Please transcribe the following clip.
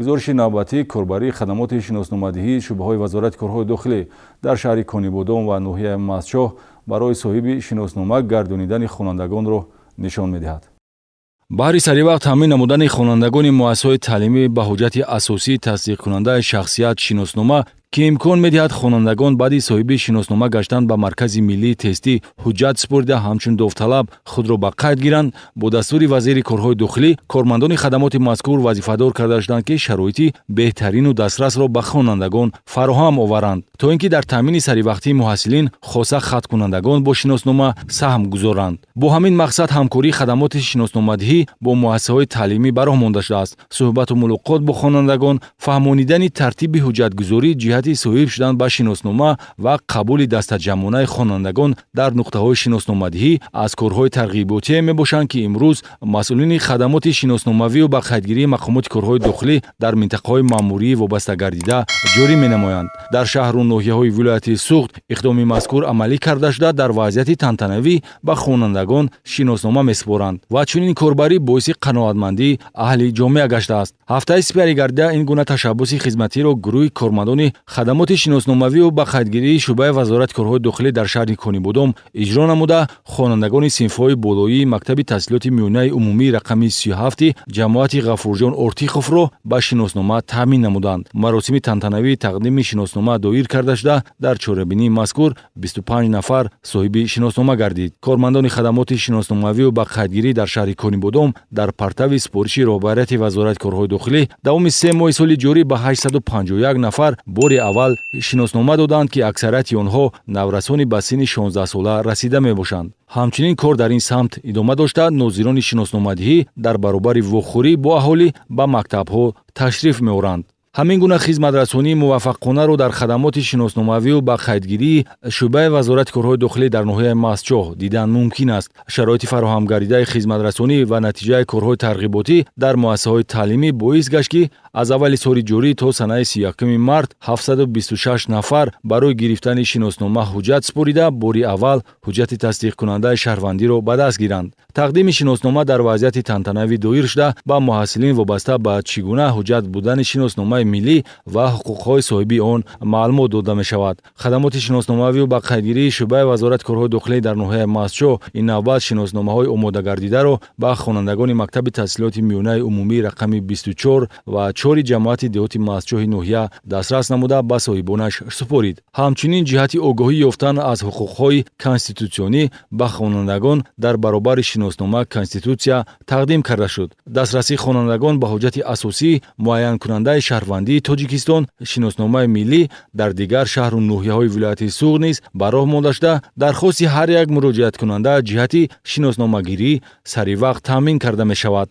гузориши навбатӣ корбарии хадамоти шиносномадиҳии шӯъбаҳои вазорати корҳои дохилӣ дар шаҳри Конибодом ва ноҳияи Мастчоҳ барои соҳиби шиноснома гардонидани хонандагонро нишон медиҳад. баҳри саривақт ҳамин намудани хонандагони муассисаҳои таълимӣ ба ҳуҷҷати асосии тасдиқкунандаи шахсият шиноснома ки имкон медиҳад хонандагон баъди соҳиби шиноснома гаштан ба маркази миллии тестӣ ҳуҷҷат супорида ҳамчун довталаб худро ба қайд гиранд, бо дастури вазири корҳои дохилӣ кормандони хадамоти мазкур вазифадор карда шуданд ки шароити беҳтарину дастрасро ба хонандагон фароҳам оваранд, то ин ки дар таъмини саривақтии муҳассилин хоса хаткунандагон бо шиноснома саҳм гузоранд. бо ҳамин мақсад ҳамкории хадамоти шиносномадиҳӣ бо муассисаҳои таълимӣ бароҳ монда шудааст. суҳбату мулоқот бо хонандагон, фаҳмонидани тартиби ҳуҷҷатгузорӣ ҷиҳати соҳиб шудан ба шиноснома ва қабули дастаҷамъонаи хонандагон дар нуқтаҳои шиносномадиҳӣ аз корҳои тарғиботие мебошанд, ки имрӯз масъулини хадамоти шиносномавию ба қайдгирии мақомоти корҳои дохилӣ дар минтақаҳои маъмурии вобаста гардида ҷорӣ менамоянд. дар шаҳру ноҳияҳои вилояти Суғд иқдоми мазкур амалӣ карда шуда дар вазъияти тантанавӣ ба хонандагон шиноснома месупоранд ва чунин корбарӣ боиси қаноатмандии аҳли ҷомеа гаштааст. ҳафтаи сипари гардида ин гуна ташаббуси хизматиро гурӯҳи кормандони хадамоти шиносномавию ба қайдгирии шӯъбаи вазорати корҳои дохилӣ дар шаҳри Конибодом иҷро намуда, хонандагони синфҳои болоии мактаби таҳсилоти миёнаи умумии рақами 37 ҷамоати Ғафурҷон Ортиховро ба шиноснома таъмин намуданд. маросими тантанавии тақдими шиноснома доир карда шуда, дар чорабинии мазкур 25 нафар соҳиби шиноснома гардид. кормандони хадамоти шиносномавию ба қайдгирӣ дар шаҳри Конибодом дар партави супориши роҳбарияти вазорати корҳои дохилӣ давоми 3 моҳи соли ҷорӣ ба 851 нафар бори аввал шиноснома доданд, ки аксарияти онҳо наврасони ба синни 16сола расида мебошанд. ҳамчунин кор дар ин самт идома дошта, нозирони шиносномадиҳӣ дар баробари вохӯрӣ бо аҳолӣ ба мактабҳо ташриф меоранд. ҳамин гуна хизматрасонии муваффақонаро дар хадамоти шиносномавию ба қайдгирии шӯъбаи вазорати корҳои дохилӣ дар ноҳияи Мастчоҳ дидан мумкин аст. шароити фароҳамгардидаи хизматрасонӣ ва натиҷаи корҳои тарғиботӣ дар муассисаҳои таълимӣ боис гашт, ки аз аввали соли ҷорӣ то санаи 31 март 726 нафар барои гирифтани шиноснома ҳуҷҷат супорида, бори аввал ҳуҷҷати тасдиқкунандаи шаҳрвандиро ба даст гиранд. тақдими шиноснома дар вазъияти тантанавӣ доир шуда, ба муҳассилин вобаста ба чӣ гуна ҳуҷҷат будани шиноснома миллӣ ва ҳуқуқҳои соҳиби он маълумот дода мешавад. хадамоти шиносномавию ба қайдгирии шӯъбаи вазорати корҳои дохилӣ дар ноҳияи Мастчоҳ ин навбат шиносномаҳои омодагардидаро ба хонандагони мактаби таҳсилоти миёнаи умумии рақами 24 ва 4 ҷамоати деҳоти Мастчоҳи ноҳия дастрас намуда ба соҳибонаш супорид. ҳамчунин ҷиҳати огоҳӣ ёфтан аз ҳуқуқҳои конститутсионӣ ба хонандагон дар баробари шиноснома Конститутсия тақдим карда шуд. дастрасии хонандагон ба ҳуҷҷати асосии муайянкунандаи шаҳрвандии Тоҷикистон, шиносномаи миллӣ дар дигар шаҳру ноҳияҳои вилояти Суғд низ ба роҳ монда шуда, дархости ҳар як муроҷиаткунанда ҷиҳати шиносномагирӣ саривақт таъмин карда мешавад.